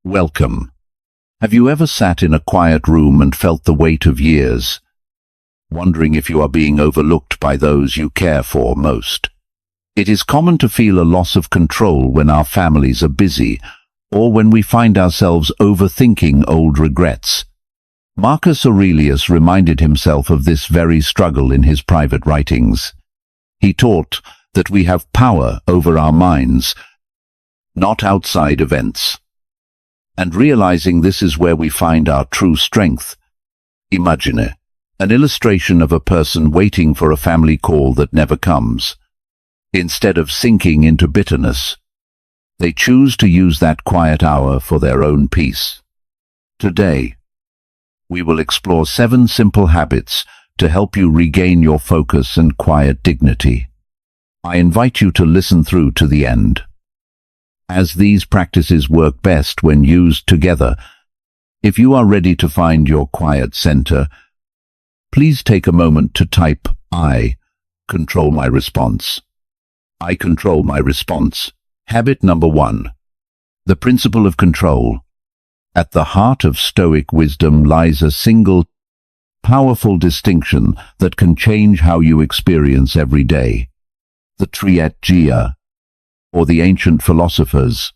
Welcome. Have you ever sat in a quiet room and felt the weight of years, wondering if you are being overlooked by those you care for most? It is common to feel a loss of control when our families are busy, or when we find ourselves overthinking old regrets. Marcus Aurelius reminded himself of this very struggle in his private writings. He taught that we have power over our minds, not outside events. And realizing this is where we find our true strength. Imagine an illustration of a person waiting for a family call that never comes. Instead of sinking into bitterness, they choose to use that quiet hour for their own peace. Today, we will explore 7 simple habits to help you regain your focus and quiet dignity. I invite you to listen through to the end, as these practices work best when used together. If you are ready to find your quiet center, please take a moment to type I control my response. I control my response. Habit number 1. The principle of control. At the heart of Stoic wisdom lies a single, powerful distinction that can change how you experience every day. The Triatia, or the ancient philosophers,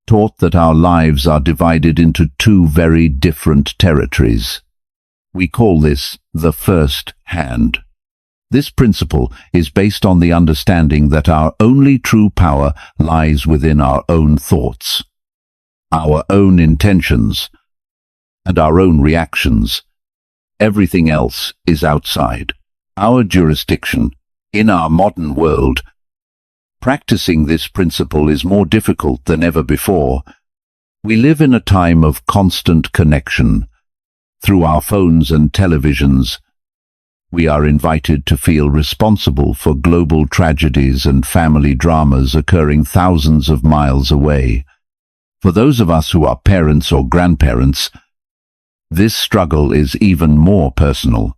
taught that our lives are divided into 2 very different territories. We call this the first hand. This principle is based on the understanding that our only true power lies within our own thoughts, our own intentions, and our own reactions. Everything else is outside our jurisdiction. In our modern world, practicing this principle is more difficult than ever before. We live in a time of constant connection. Through our phones and televisions, we are invited to feel responsible for global tragedies and family dramas occurring thousands of miles away. For those of us who are parents or grandparents, this struggle is even more personal.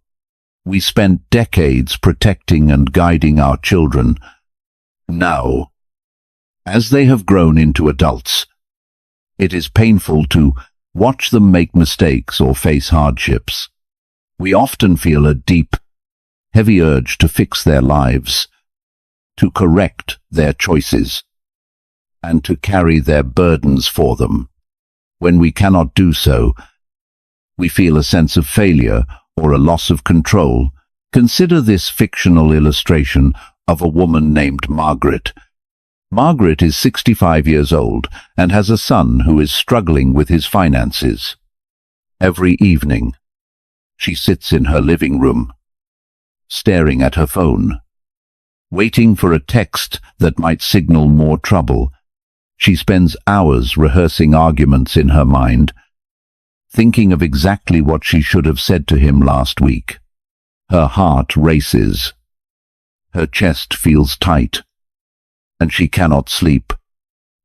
We spent decades protecting and guiding our children. Now, as they have grown into adults, it is painful to watch them make mistakes or face hardships. We often feel a deep, heavy urge to fix their lives, to correct their choices, and to carry their burdens for them. When we cannot do so, we feel a sense of failure or a loss of control. Consider this fictional illustration of a woman named Margaret. Margaret is 65 years old and has a son who is struggling with his finances. Every evening, she sits in her living room, staring at her phone, waiting for a text that might signal more trouble. She spends hours rehearsing arguments in her mind, thinking of exactly what she should have said to him last week. Her heart races. Her chest feels tight, and she cannot sleep.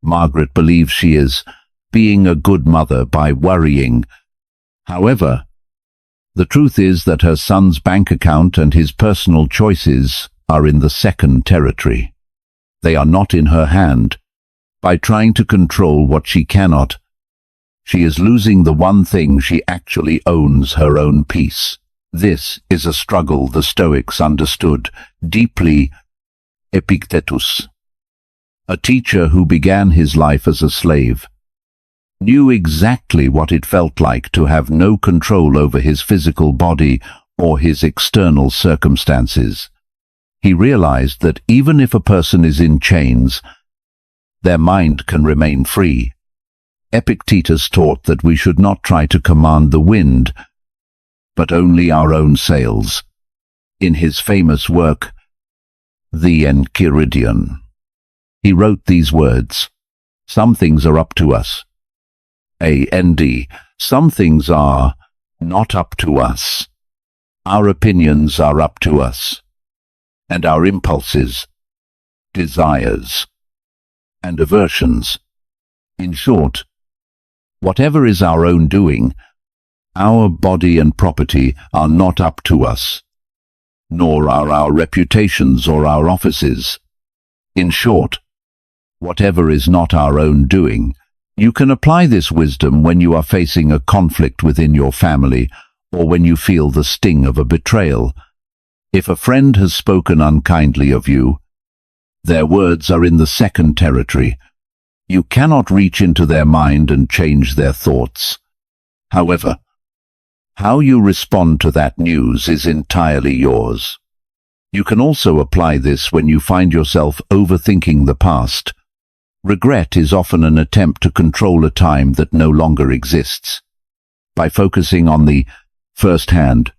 Margaret believes she is being a good mother by worrying. However, the truth is that her son's bank account and his personal choices are in the second territory. They are not in her hand. By trying to control what she cannot, she is losing the one thing she actually owns: her own peace. This is a struggle the Stoics understood deeply. Epictetus, a teacher who began his life as a slave, knew exactly what it felt like to have no control over his physical body or his external circumstances. He realized that even if a person is in chains, their mind can remain free. Epictetus taught that we should not try to command the wind, but only our own sails. In his famous work, The Enchiridion, he wrote these words: "Some things are up to us. Some things are not up to us. Our opinions are up to us, and our impulses, desires, and aversions. In short, whatever is our own doing, our body and property are not up to us, nor are our reputations or our offices. In short, whatever is not our own doing, You can apply this wisdom when you are facing a conflict within your family or when you feel the sting of a betrayal. If a friend has spoken unkindly of you, their words are in the second territory. You cannot reach into their mind and change their thoughts. However, how you respond to that news is entirely yours. You can also apply this when you find yourself overthinking the past. Regret is often an attempt to control a time that no longer exists. By focusing on the first hand,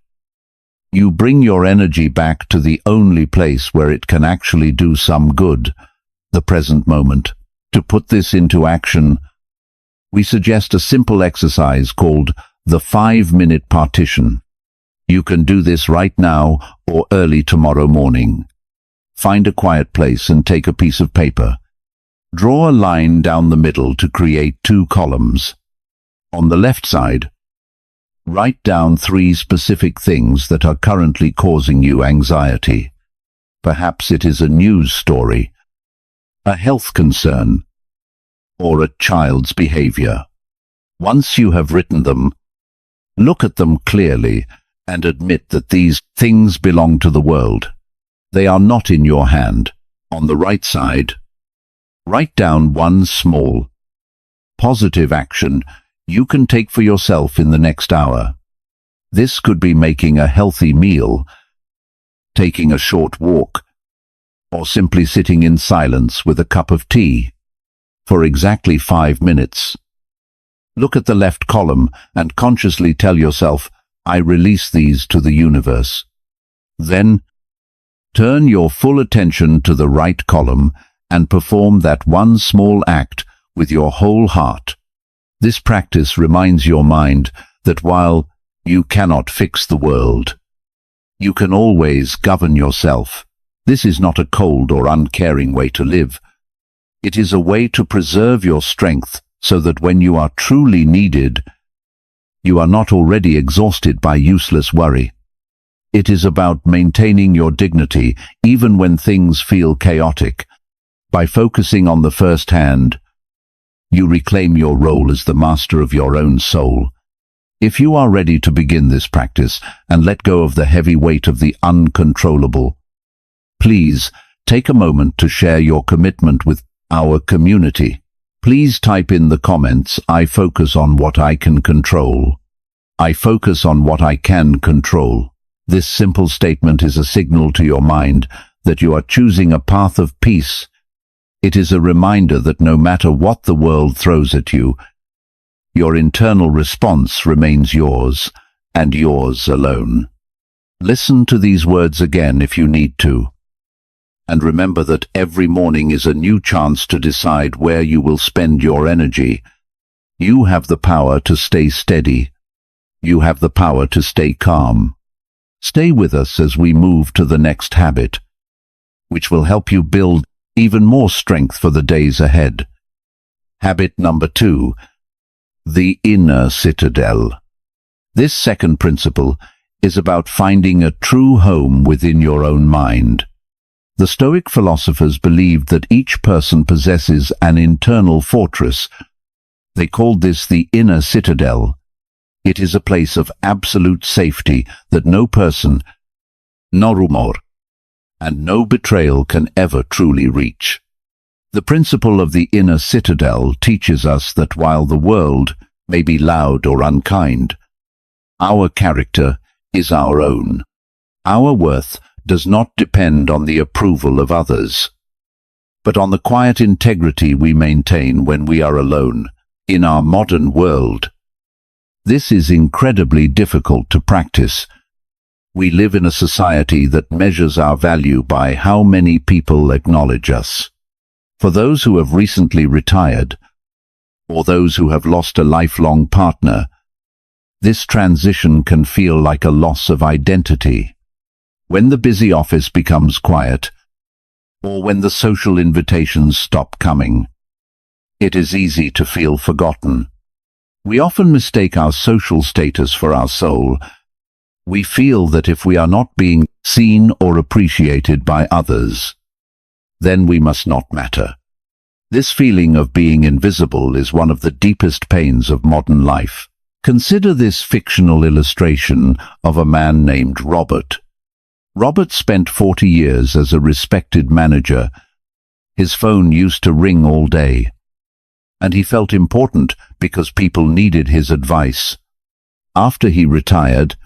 you bring your energy back to the only place where it can actually do some good, the present moment. To put this into action, we suggest a simple exercise called the 5-minute partition. You can do this right now or early tomorrow morning. Find a quiet place and take a piece of paper. Draw a line down the middle to create 2 columns. On the left side, write down 3 specific things that are currently causing you anxiety. Perhaps it is a news story, a health concern, or a child's behavior. Once you have written them, look at them clearly and admit that these things belong to the world. They are not in your hand. On the right side, write down 1 small, positive action you can take for yourself in the next hour. This could be making a healthy meal, taking a short walk, or simply sitting in silence with a cup of tea for exactly 5 minutes. Look at the left column and consciously tell yourself, I release these to the universe. Then, turn your full attention to the right column and perform that 1 small act with your whole heart. This practice reminds your mind that while you cannot fix the world, you can always govern yourself. This is not a cold or uncaring way to live. It is a way to preserve your strength so that when you are truly needed, you are not already exhausted by useless worry. It is about maintaining your dignity even when things feel chaotic. By focusing on the first hand, you reclaim your role as the master of your own soul. If you are ready to begin this practice and let go of the heavy weight of the uncontrollable, please take a moment to share your commitment with our community. Please type in the comments, I focus on what I can control. I focus on what I can control. This simple statement is a signal to your mind that you are choosing a path of peace. It is a reminder that no matter what the world throws at you, your internal response remains yours, and yours alone. Listen to these words again if you need to. And remember that every morning is a new chance to decide where you will spend your energy. You have the power to stay steady. You have the power to stay calm. Stay with us as we move to the next habit, which will help you build even more strength for the days ahead. Habit number 2, the inner citadel. This second principle is about finding a true home within your own mind. The Stoic philosophers believed that each person possesses an internal fortress. They called this the inner citadel. It is a place of absolute safety that no person, no rumor, and no betrayal can ever truly reach. The principle of the inner citadel teaches us that while the world may be loud or unkind, our character is our own. Our worth does not depend on the approval of others, but on the quiet integrity we maintain when we are alone. In our modern world, this is incredibly difficult to practice. We live in a society that measures our value by how many people acknowledge us. For those who have recently retired, or those who have lost a lifelong partner, this transition can feel like a loss of identity. When the busy office becomes quiet, or when the social invitations stop coming, it is easy to feel forgotten. We often mistake our social status for our soul. We feel that if we are not being seen or appreciated by others, then we must not matter. This feeling of being invisible is one of the deepest pains of modern life. Consider this fictional illustration of a man named Robert. Robert spent 40 years as a respected manager. His phone used to ring all day, and he felt important because people needed his advice. After he retired,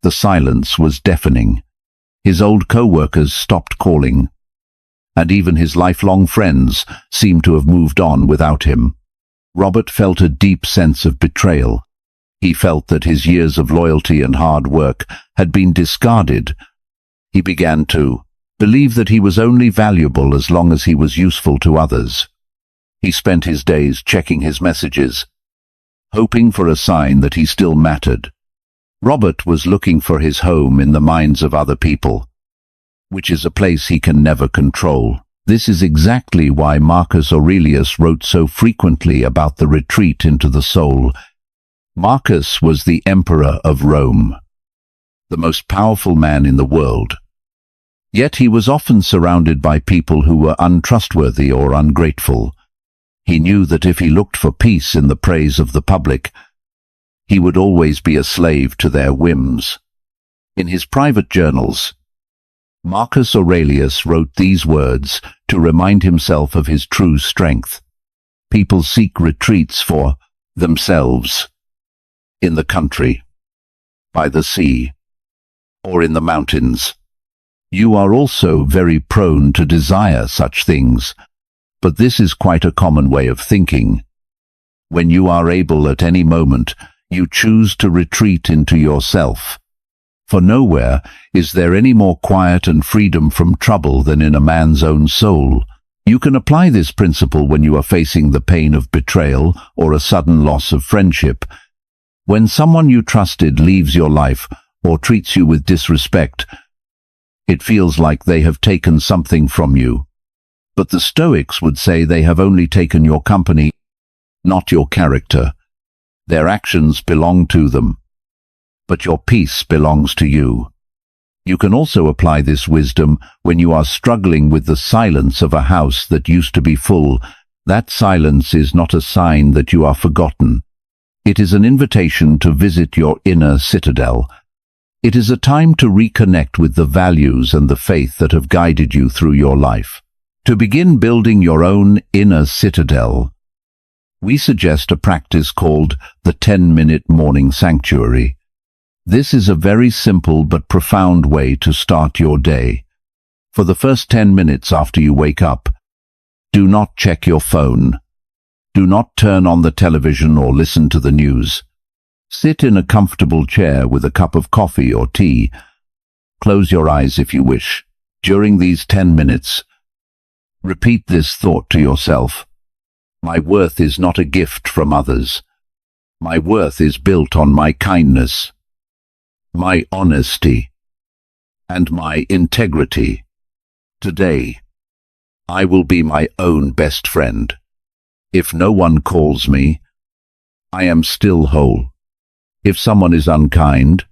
the silence was deafening. His old co-workers stopped calling, and even his lifelong friends seemed to have moved on without him. Robert felt a deep sense of betrayal. He felt that his years of loyalty and hard work had been discarded. He began to believe that he was only valuable as long as he was useful to others. He spent his days checking his messages, hoping for a sign that he still mattered. Robert was looking for his home in the minds of other people, which is a place he can never control. This is exactly why Marcus Aurelius wrote so frequently about the retreat into the soul. Marcus was the emperor of Rome, the most powerful man in the world. Yet he was often surrounded by people who were untrustworthy or ungrateful. He knew that if he looked for peace in the praise of the public, he would always be a slave to their whims. In his private journals, Marcus Aurelius wrote these words to remind himself of his true strength. People seek retreats for themselves, in the country, by the sea, or in the mountains. You are also very prone to desire such things, but this is quite a common way of thinking. When you are able at any moment, you choose to retreat into yourself. For nowhere is there any more quiet and freedom from trouble than in a man's own soul. You can apply this principle when you are facing the pain of betrayal or a sudden loss of friendship. When someone you trusted leaves your life or treats you with disrespect, it feels like they have taken something from you. But the Stoics would say they have only taken your company, not your character. Their actions belong to them, but your peace belongs to you. You can also apply this wisdom when you are struggling with the silence of a house that used to be full. That silence is not a sign that you are forgotten. It is an invitation to visit your inner citadel. It is a time to reconnect with the values and the faith that have guided you through your life. To begin building your own inner citadel, we suggest a practice called the 10-minute morning sanctuary. This is a very simple but profound way to start your day. For the first 10 minutes after you wake up, do not check your phone. Do not turn on the television or listen to the news. Sit in a comfortable chair with a cup of coffee or tea. Close your eyes if you wish. During these 10 minutes, repeat this thought to yourself. My worth is not a gift from others. My worth is built on my kindness, my honesty, and my integrity. Today, I will be my own best friend. If no one calls me, I am still whole. If someone is unkind,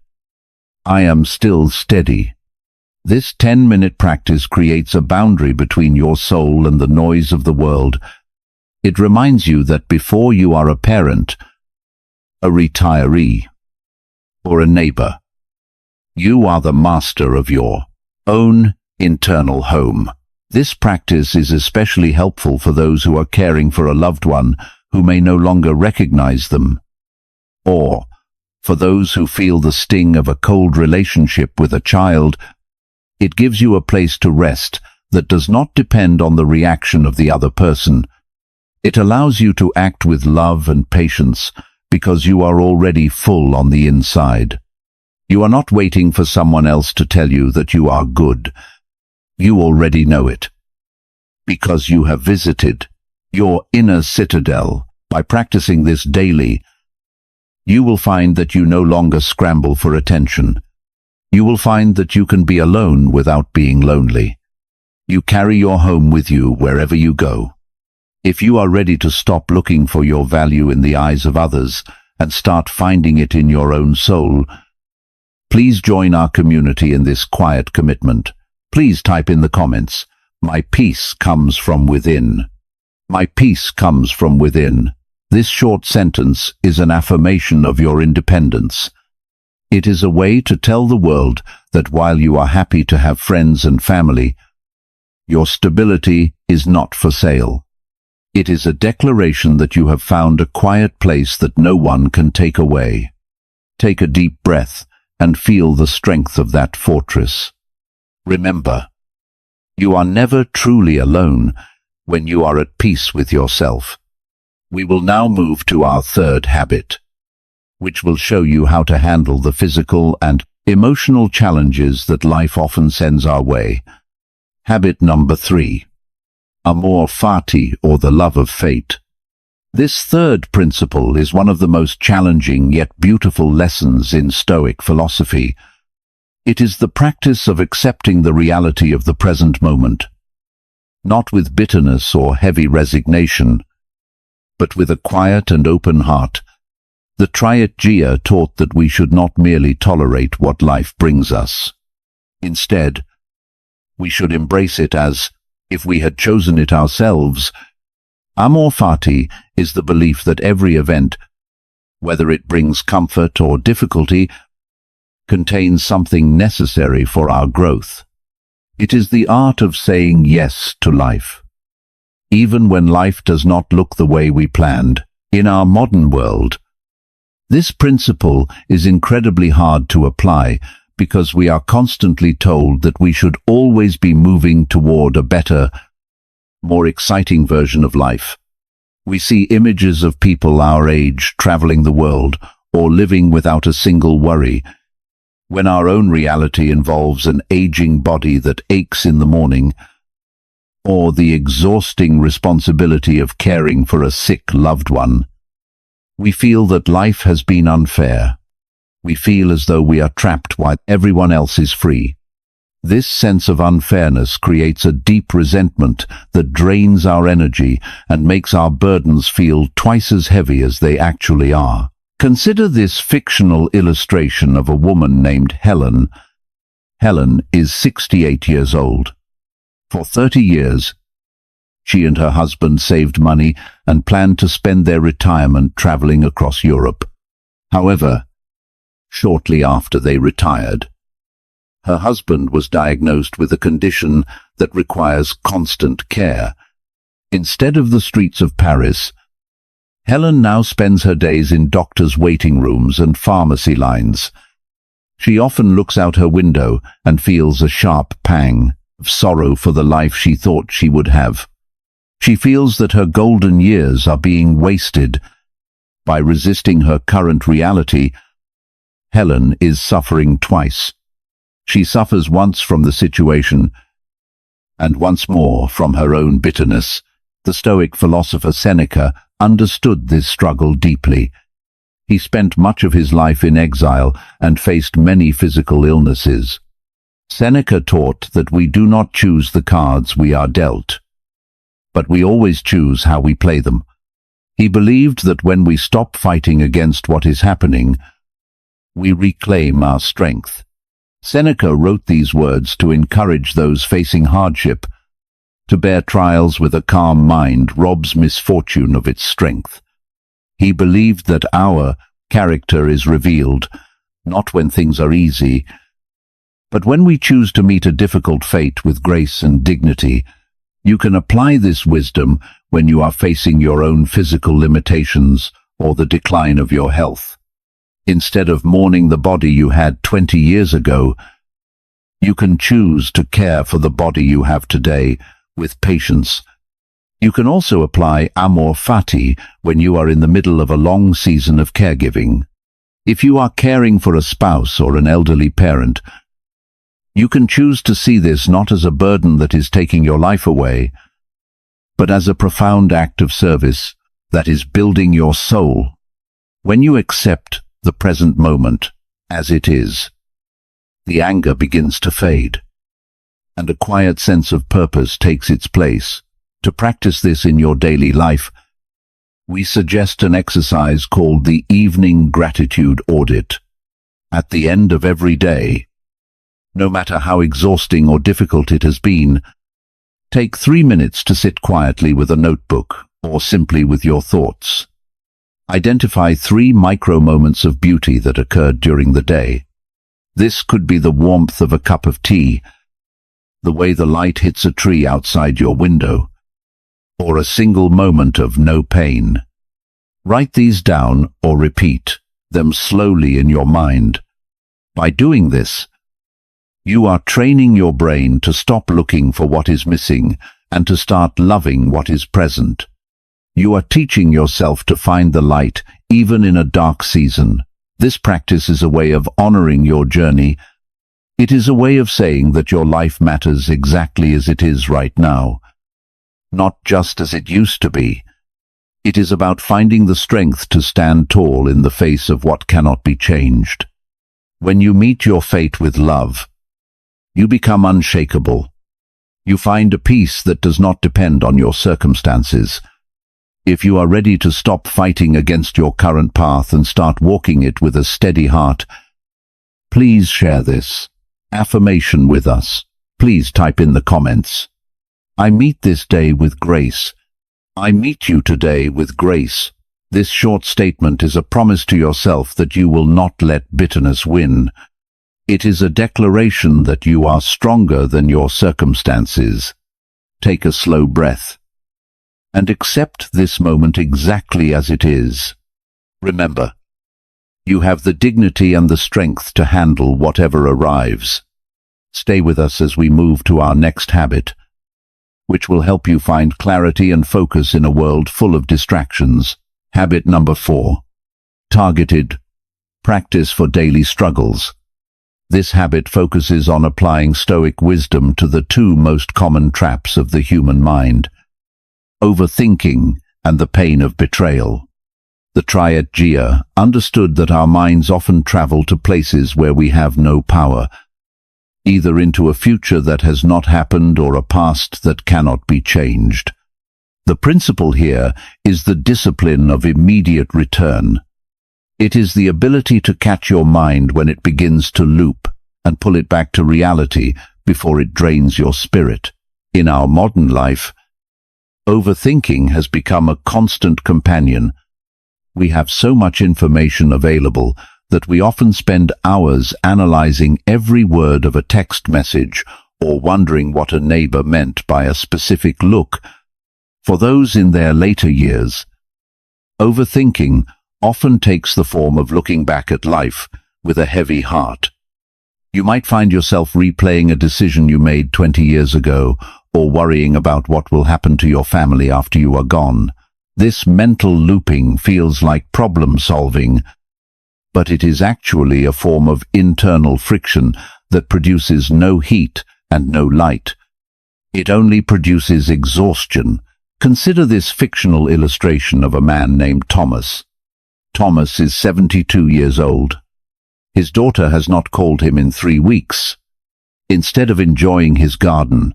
I am still steady. This 10-minute practice creates a boundary between your soul and the noise of the world. It reminds you that before you are a parent, a retiree, or a neighbor, you are the master of your own internal home. This practice is especially helpful for those who are caring for a loved one who may no longer recognize them, or for those who feel the sting of a cold relationship with a child. It gives you a place to rest that does not depend on the reaction of the other person. It allows you to act with love and patience because you are already full on the inside. You are not waiting for someone else to tell you that you are good. You already know it, because you have visited your inner citadel. By practicing this daily, you will find that you no longer scramble for attention. You will find that you can be alone without being lonely. You carry your home with you wherever you go. If you are ready to stop looking for your value in the eyes of others and start finding it in your own soul, please join our community in this quiet commitment. Please type in the comments, "My peace comes from within." My peace comes from within. This short sentence is an affirmation of your independence. It is a way to tell the world that while you are happy to have friends and family, your stability is not for sale. It is a declaration that you have found a quiet place that no one can take away. Take a deep breath and feel the strength of that fortress. Remember, you are never truly alone when you are at peace with yourself. We will now move to our third habit, which will show you how to handle the physical and emotional challenges that life often sends our way. Habit number 3. Amor fati, or the love of fate. This third principle is one of the most challenging yet beautiful lessons in Stoic philosophy. It is the practice of accepting the reality of the present moment, not with bitterness or heavy resignation, but with a quiet and open heart. The Triad taught that we should not merely tolerate what life brings us. Instead, we should embrace it as if we had chosen it ourselves. Amor fati is the belief that every event, whether it brings comfort or difficulty, contains something necessary for our growth. It is the art of saying yes to life, even when life does not look the way we planned. In our modern world, this principle is incredibly hard to apply because we are constantly told that we should always be moving toward a better, more exciting version of life. We see images of people our age traveling the world or living without a single worry, when our own reality involves an aging body that aches in the morning, or the exhausting responsibility of caring for a sick loved one. We feel that life has been unfair. We feel as though we are trapped while everyone else is free. This sense of unfairness creates a deep resentment that drains our energy and makes our burdens feel twice as heavy as they actually are. Consider this fictional illustration of a woman named Helen. Helen is 68 years old. For 30 years, she and her husband saved money and planned to spend their retirement traveling across Europe. However, shortly after they retired, her husband was diagnosed with a condition that requires constant care. Instead of the streets of Paris, Helen now spends her days in doctors' waiting rooms and pharmacy lines. She often looks out her window and feels a sharp pang of sorrow for the life she thought she would have. She feels that her golden years are being wasted. By resisting her current reality, Helen is suffering twice. She suffers once from the situation, and once more from her own bitterness. The Stoic philosopher Seneca understood this struggle deeply. He spent much of his life in exile and faced many physical illnesses. Seneca taught that we do not choose the cards we are dealt, but we always choose how we play them. He believed that when we stop fighting against what is happening, we reclaim our strength. Seneca wrote these words to encourage those facing hardship. To bear trials with a calm mind robs misfortune of its strength. He believed that our character is revealed, not when things are easy, but when we choose to meet a difficult fate with grace and dignity. You can apply this wisdom when you are facing your own physical limitations or the decline of your health. Instead of mourning the body you had 20 years ago, you can choose to care for the body you have today with patience. You can also apply amor fati when you are in the middle of a long season of caregiving. If you are caring for a spouse or an elderly parent, you can choose to see this not as a burden that is taking your life away, but as a profound act of service that is building your soul. When you accept the present moment as it is, the anger begins to fade, and a quiet sense of purpose takes its place. To practice this in your daily life, we suggest an exercise called the evening gratitude audit. At the end of every day, no matter how exhausting or difficult it has been, Take 3 minutes to sit quietly with a notebook or simply with your thoughts. Identify 3 micro moments of beauty that occurred during the day. This could be the warmth of a cup of tea, the way the light hits a tree outside your window, or a single moment of no pain. Write these down or repeat them slowly in your mind. By doing this, you are training your brain to stop looking for what is missing and to start loving what is present. You are teaching yourself to find the light even in a dark season. This practice is a way of honoring your journey. It is a way of saying that your life matters exactly as it is right now, not just as it used to be. It is about finding the strength to stand tall in the face of what cannot be changed. When you meet your fate with love, you become unshakable. You find a peace that does not depend on your circumstances. If you are ready to stop fighting against your current path and start walking it with a steady heart, please share this affirmation with us. Please type in the comments, "I meet this day with grace." I meet you today with grace. This short statement is a promise to yourself that you will not let bitterness win. It is a declaration that you are stronger than your circumstances. Take a slow breath and accept this moment exactly as it is. Remember, you have the dignity and the strength to handle whatever arrives. Stay with us as we move to our next habit, which will help you find clarity and focus in a world full of distractions. Habit number 4. Targeted practice for daily struggles. This habit focuses on applying Stoic wisdom to the 2 most common traps of the human mind: overthinking and the pain of betrayal. The triad understood that our minds often travel to places where we have no power, either into a future that has not happened or a past that cannot be changed. The principle here is the discipline of immediate return. It is the ability to catch your mind when it begins to loop and pull it back to reality before it drains your spirit. In our modern life, overthinking has become a constant companion. We have so much information available that we often spend hours analyzing every word of a text message or wondering what a neighbor meant by a specific look. For those in their later years, overthinking often takes the form of looking back at life with a heavy heart. You might find yourself replaying a decision you made 20 years ago or worrying about what will happen to your family after you are gone. This mental looping feels like problem solving, but it is actually a form of internal friction that produces no heat and no light. It only produces exhaustion. Consider this fictional illustration of a man named Thomas. Thomas is 72 years old. His daughter has not called him in 3 weeks. Instead of enjoying his garden,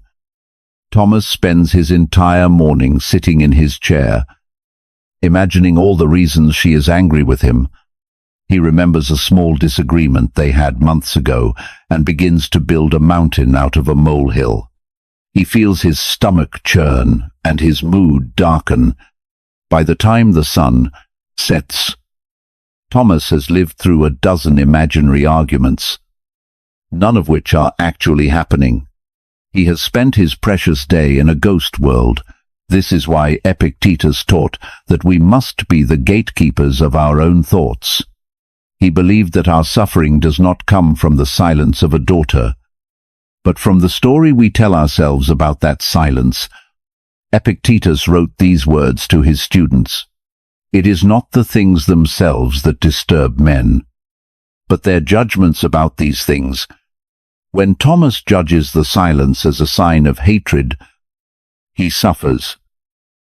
Thomas spends his entire morning sitting in his chair, imagining all the reasons she is angry with him. He remembers a small disagreement they had months ago and begins to build a mountain out of a molehill. He feels his stomach churn and his mood darken. By the time the sun sets, Thomas has lived through a dozen imaginary arguments, none of which are actually happening. He has spent his precious day in a ghost world. This is why Epictetus taught that we must be the gatekeepers of our own thoughts. He believed that our suffering does not come from the silence of a daughter, but from the story we tell ourselves about that silence. Epictetus wrote these words to his students: "It is not the things themselves that disturb men, but their judgments about these things." When Thomas judges the silence as a sign of hatred, he suffers.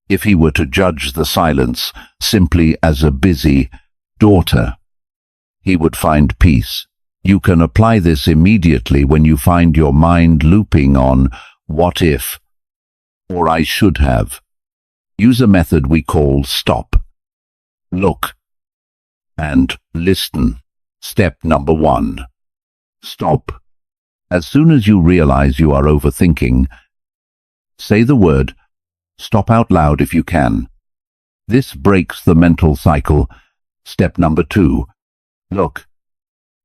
If he were to judge the silence simply as a busy daughter, he would find peace. You can apply this immediately when you find your mind looping on "what if" or "I should have." Use a method we call stop, look, and listen. Step number 1. Stop. As soon as you realize you are overthinking, Say the word. Stop out loud if you can. This breaks the mental cycle. Step number 2. Look.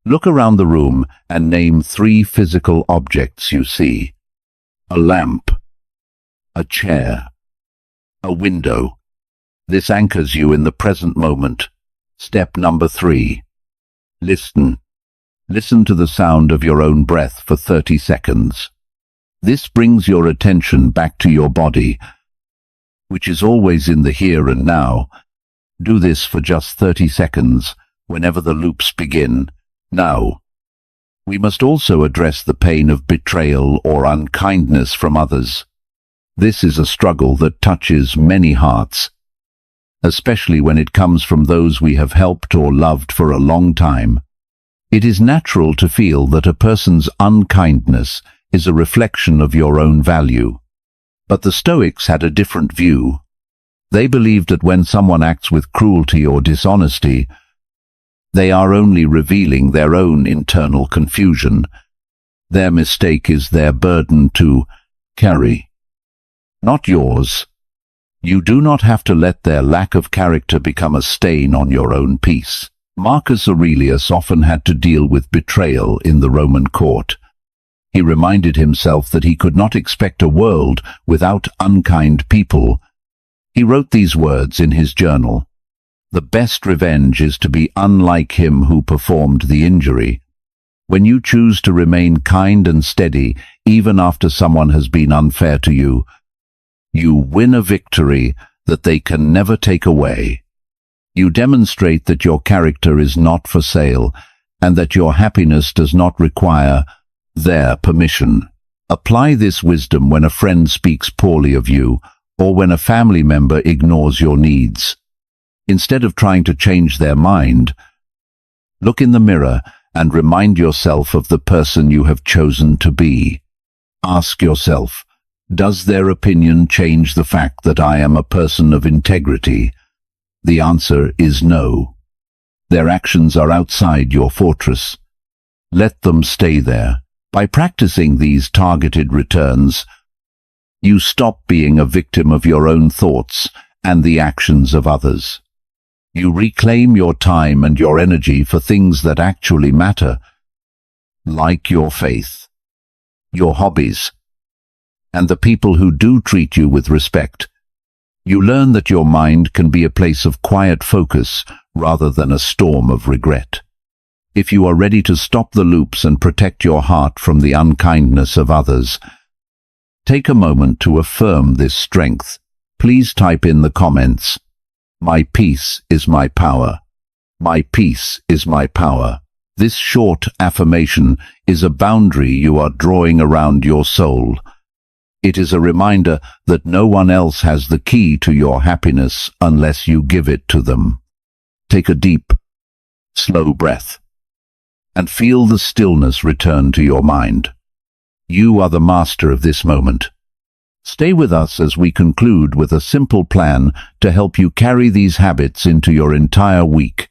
Look around the room and name 3 physical objects you see. A lamp, a chair, a window. This anchors you in the present moment. Step number 3. Listen. Listen to the sound of your own breath for 30 seconds. This brings your attention back to your body, which is always in the here and now. Do this for just 30 seconds, whenever the loops begin. Now, we must also address the pain of betrayal or unkindness from others. This is a struggle that touches many hearts, especially when it comes from those we have helped or loved for a long time. It is natural to feel that a person's unkindness is a reflection of your own value. But the Stoics had a different view. They believed that when someone acts with cruelty or dishonesty, they are only revealing their own internal confusion. Their mistake is their burden to carry, not yours. You do not have to let their lack of character become a stain on your own peace. Marcus Aurelius often had to deal with betrayal in the Roman court. He reminded himself that he could not expect a world without unkind people. He wrote these words in his journal: "The best revenge is to be unlike him who performed the injury." When you choose to remain kind and steady, even after someone has been unfair to you, you win a victory that they can never take away. You demonstrate that your character is not for sale and that your happiness does not require their permission. Apply this wisdom when a friend speaks poorly of you or when a family member ignores your needs. Instead of trying to change their mind, look in the mirror and remind yourself of the person you have chosen to be. Ask yourself, does their opinion change the fact that I am a person of integrity? The answer is no. Their actions are outside your fortress. Let them stay there. By practicing these targeted returns, you stop being a victim of your own thoughts and the actions of others. You reclaim your time and your energy for things that actually matter, like your faith, your hobbies, and the people who do treat you with respect. You learn that your mind can be a place of quiet focus rather than a storm of regret. If you are ready to stop the loops and protect your heart from the unkindness of others, take a moment to affirm this strength. Please type in the comments, "My peace is my power. My peace is my power." This short affirmation is a boundary you are drawing around your soul. It is a reminder that no one else has the key to your happiness unless you give it to them. Take a deep, slow breath and feel the stillness return to your mind. You are the master of this moment. Stay with us as we conclude with a simple plan to help you carry these habits into your entire week.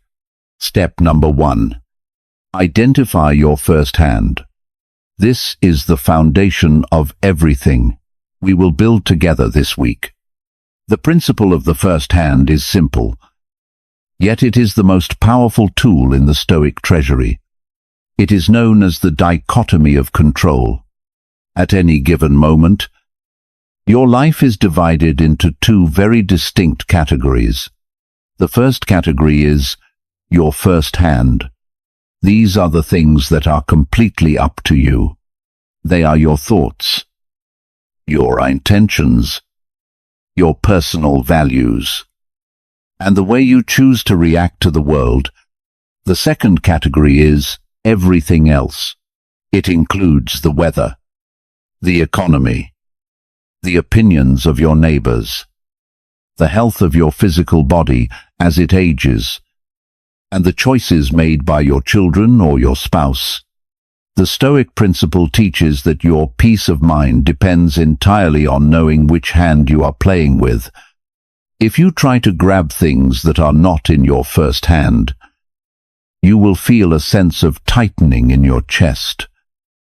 Step number 1. Identify your first hand. This is the foundation of everything we will build together this week. The principle of the first hand is simple, yet it is the most powerful tool in the Stoic treasury. It is known as the Dichotomy of Control. At any given moment, your life is divided into 2 very distinct categories. The first category is your first hand. These are the things that are completely up to you. They are your thoughts, your intentions, your personal values, and the way you choose to react to the world. The second category is everything else. It includes the weather, the economy, the opinions of your neighbors, the health of your physical body as it ages, and the choices made by your children or your spouse. The Stoic principle teaches that your peace of mind depends entirely on knowing which hand you are playing with. If you try to grab things that are not in your first hand, you will feel a sense of tightening in your chest.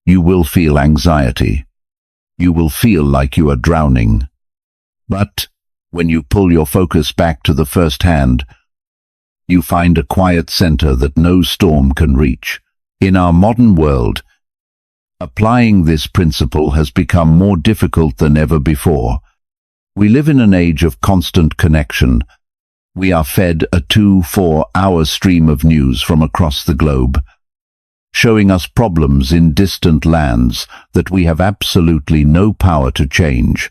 You will feel anxiety, you will feel like you are drowning. But when you pull your focus back to the first hand, you find a quiet center that no storm can reach. In our modern world, applying this principle has become more difficult than ever before. We live in an age of constant connection. We are fed a 2-4 hour stream of news from across the globe, showing us problems in distant lands that we have absolutely no power to change.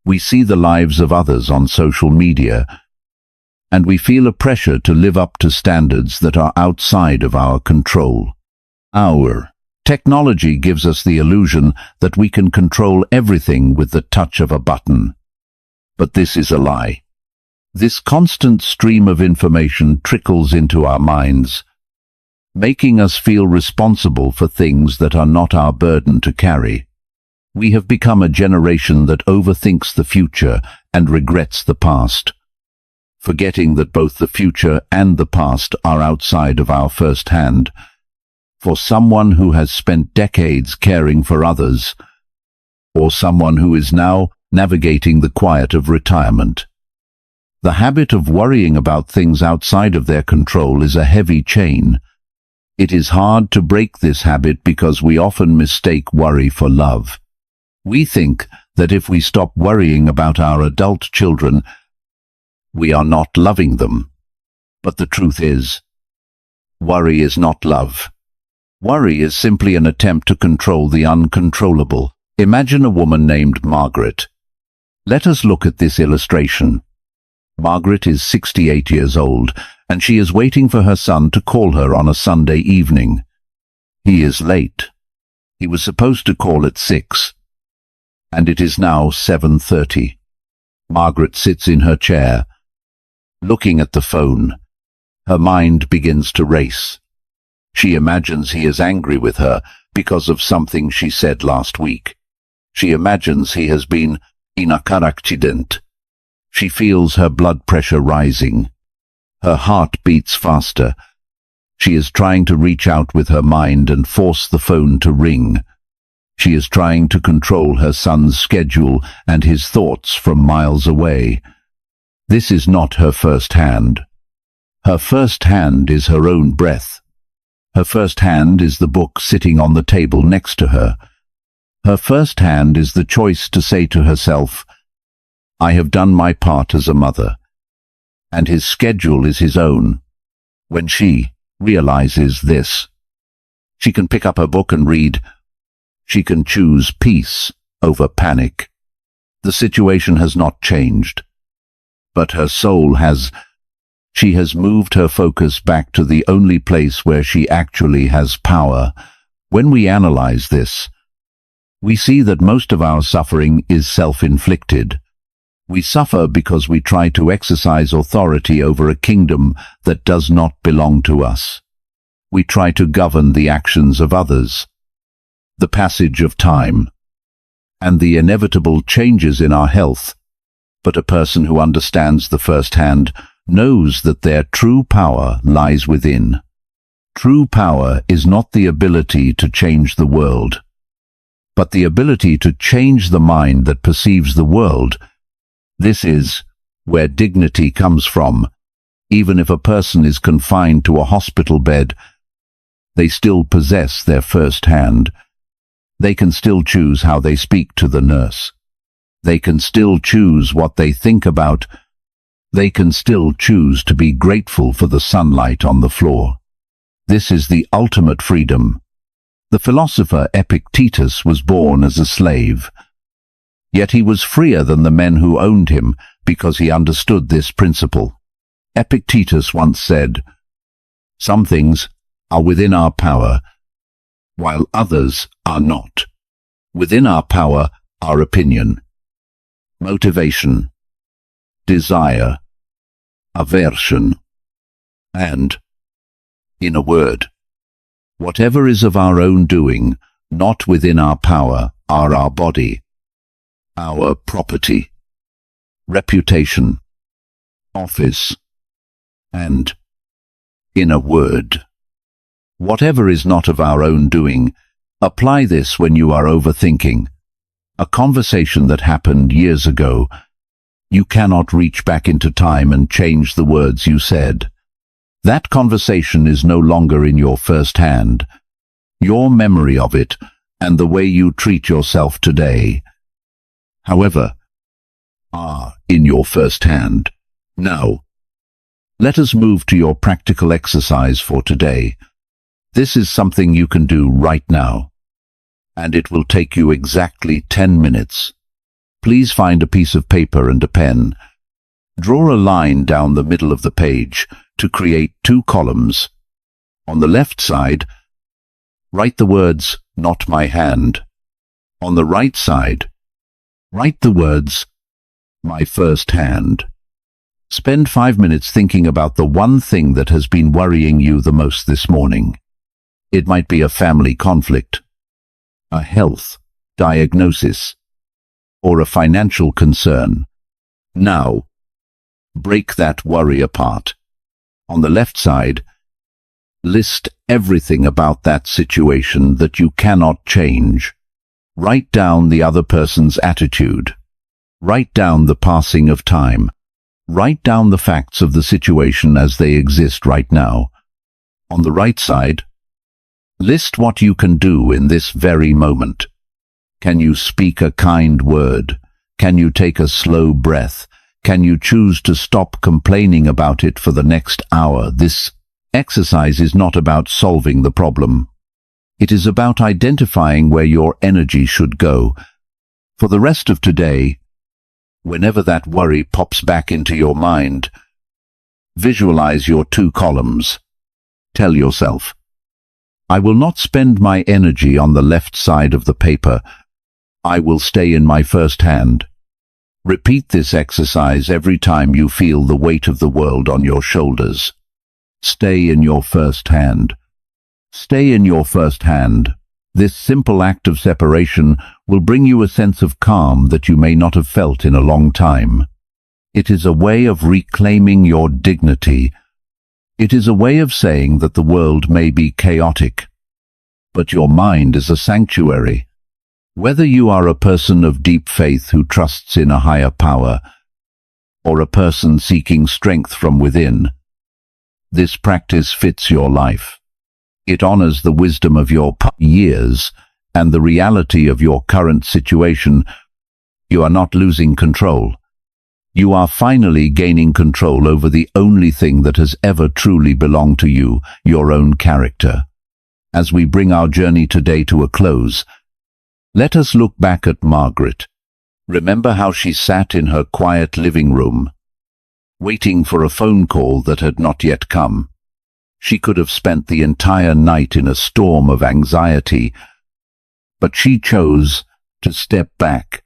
We see the lives of others on social media, and we feel a pressure to live up to standards that are outside of our control. Our technology gives us the illusion that we can control everything with the touch of a button. But this is a lie. This constant stream of information trickles into our minds, making us feel responsible for things that are not our burden to carry. We have become a generation that overthinks the future and regrets the past, forgetting that both the future and the past are outside of our first hand. For someone who has spent decades caring for others, or someone who is now navigating the quiet of retirement, the habit of worrying about things outside of their control is a heavy chain. It is hard to break this habit because we often mistake worry for love. We think that if we stop worrying about our adult children, we are not loving them. But the truth is, worry is not love. Worry is simply an attempt to control the uncontrollable. Imagine a woman named Margaret. Let us look at this illustration. Margaret is 68 years old, and she is waiting for her son to call her on a Sunday evening. He is late. He was supposed to call at 6, and it is now 7:30. Margaret sits in her chair, looking at the phone. Her mind begins to race. She imagines he is angry with her because of something she said last week. She imagines he has been in a car accident. She feels her blood pressure rising. Her heart beats faster. She is trying to reach out with her mind and force the phone to ring. She is trying to control her son's schedule and his thoughts from miles away. This is not her first hand. Her first hand is her own breath. Her first hand is the book sitting on the table next to her. Her first hand is the choice to say to herself, "I have done my part as a mother," and his schedule is his own. When she realizes this, she can pick up her book and read. She can choose peace over panic. The situation has not changed, but her soul has. She has moved her focus back to the only place where she actually has power. When we analyze this, we see that most of our suffering is self-inflicted. We suffer because we try to exercise authority over a kingdom that does not belong to us. We try to govern the actions of others, the passage of time, and the inevitable changes in our health. But a person who understands the first hand knows that their true power lies within. True power is not the ability to change the world, but the ability to change the mind that perceives the world. This is where dignity comes from. Even if a person is confined to a hospital bed, they still possess their first hand. They can still choose how they speak to the nurse. They can still choose what they think about. They can still choose to be grateful for the sunlight on the floor. This is the ultimate freedom. The philosopher Epictetus was born as a slave. Yet he was freer than the men who owned him because he understood this principle. Epictetus once said, "Some things are within our power, while others are not. Within our power are opinion, motivation, desire, aversion, and, in a word, whatever is of our own doing, not within our power, are our body, our property, reputation, office, and, in a word, whatever is not of our own doing. Apply this when you are overthinking. A conversation that happened years ago. You cannot reach back into time and change the words you said. That conversation is no longer in your first hand. Your memory of it and the way you treat yourself today, however, are in your first hand. Now, let us move to your practical exercise for today. This is something you can do right now, and it will take you exactly 10 minutes. Please find a piece of paper and a pen. Draw a line down the middle of the page to create 2 columns. On the left side, write the words, "Not my hand." On the right side, write the words, "My first hand." Spend 5 minutes thinking about the one thing that has been worrying you the most this morning. It might be a family conflict, a health diagnosis, or a financial concern. Now, break that worry apart. On the left side, list everything about that situation that you cannot change. Write down the other person's attitude. Write down the passing of time. Write down the facts of the situation as they exist right now. On the right side, list what you can do in this very moment. Can you speak a kind word? Can you take a slow breath? Can you choose to stop complaining about it for the next hour? This exercise is not about solving the problem. It is about identifying where your energy should go. For the rest of today, whenever that worry pops back into your mind, visualize your 2 columns. Tell yourself, I will not spend my energy on the left side of the paper. I will stay in my first hand. Repeat this exercise every time you feel the weight of the world on your shoulders. Stay in your first hand. Stay in your first hand. This simple act of separation will bring you a sense of calm that you may not have felt in a long time. It is a way of reclaiming your dignity. It is a way of saying that the world may be chaotic, but your mind is a sanctuary. Whether you are a person of deep faith who trusts in a higher power, or a person seeking strength from within, this practice fits your life. It honors the wisdom of your years and the reality of your current situation. You are not losing control. You are finally gaining control over the only thing that has ever truly belonged to you, your own character. As we bring our journey today to a close, let us look back at Margaret. Remember how she sat in her quiet living room, waiting for a phone call that had not yet come. She could have spent the entire night in a storm of anxiety, but she chose to step back.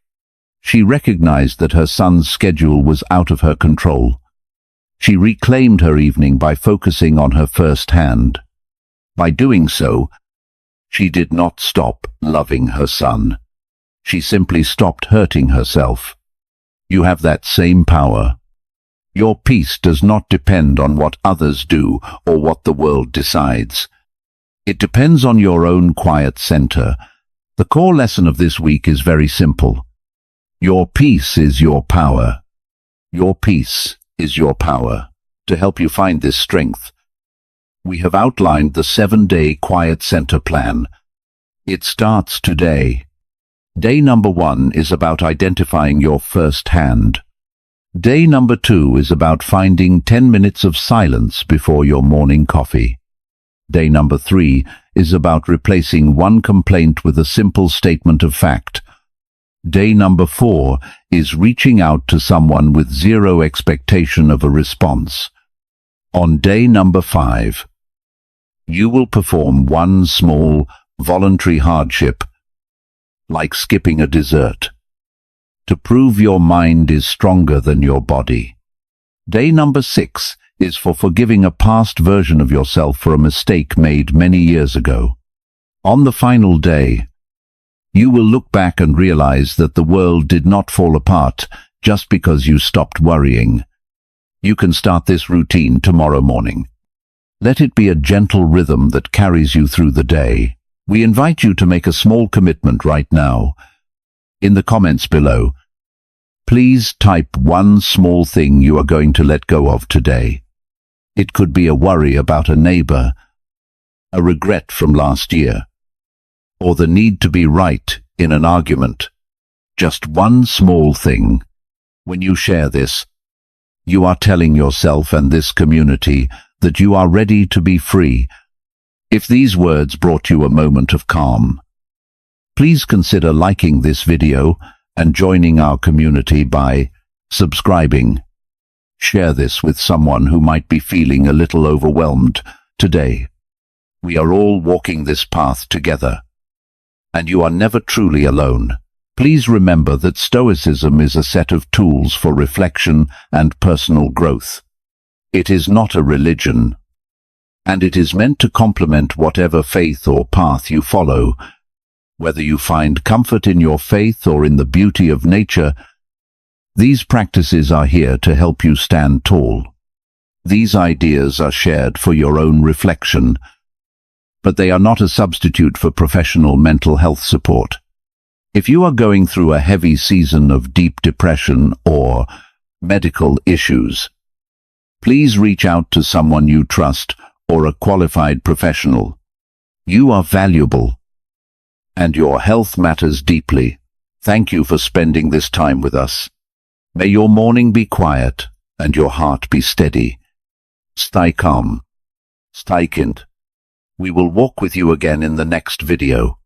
She recognized that her son's schedule was out of her control. She reclaimed her evening by focusing on her first hand. By doing so, she did not stop loving her son. She simply stopped hurting herself. You have that same power. Your peace does not depend on what others do or what the world decides. It depends on your own quiet center. The core lesson of this week is very simple. Your peace is your power. Your peace is your power. To help you find this strength, we have outlined the 7-day Quiet Center plan. It starts today. Day number 1 is about identifying your first hand. Day number 2 is about finding 10 minutes of silence before your morning coffee. Day number 3 is about replacing one complaint with a simple statement of fact. Day number 4 is reaching out to someone with zero expectation of a response. On day number 5, you will perform one small, voluntary hardship, like skipping a dessert, to prove your mind is stronger than your body. Day number 6 is for forgiving a past version of yourself for a mistake made many years ago. On the final day, you will look back and realize that the world did not fall apart just because you stopped worrying. You can start this routine tomorrow morning. Let it be a gentle rhythm that carries you through the day. We invite you to make a small commitment right now. In the comments below, please type one small thing you are going to let go of today. It could be a worry about a neighbor, a regret from last year, or the need to be right in an argument. Just one small thing. When you share this, you are telling yourself and this community that you are ready to be free. If these words brought you a moment of calm, please consider liking this video and joining our community by subscribing. Share this with someone who might be feeling a little overwhelmed today. We are all walking this path together, and you are never truly alone. Please remember that Stoicism is a set of tools for reflection and personal growth. It is not a religion, and it is meant to complement whatever faith or path you follow. Whether you find comfort in your faith or in the beauty of nature, these practices are here to help you stand tall. These ideas are shared for your own reflection, but they are not a substitute for professional mental health support. If you are going through a heavy season of deep depression or medical issues, please reach out to someone you trust or a qualified professional. You are valuable, and your health matters deeply. Thank you for spending this time with us. May your morning be quiet and your heart be steady. Stay calm. Stay kind. We will walk with you again in the next video.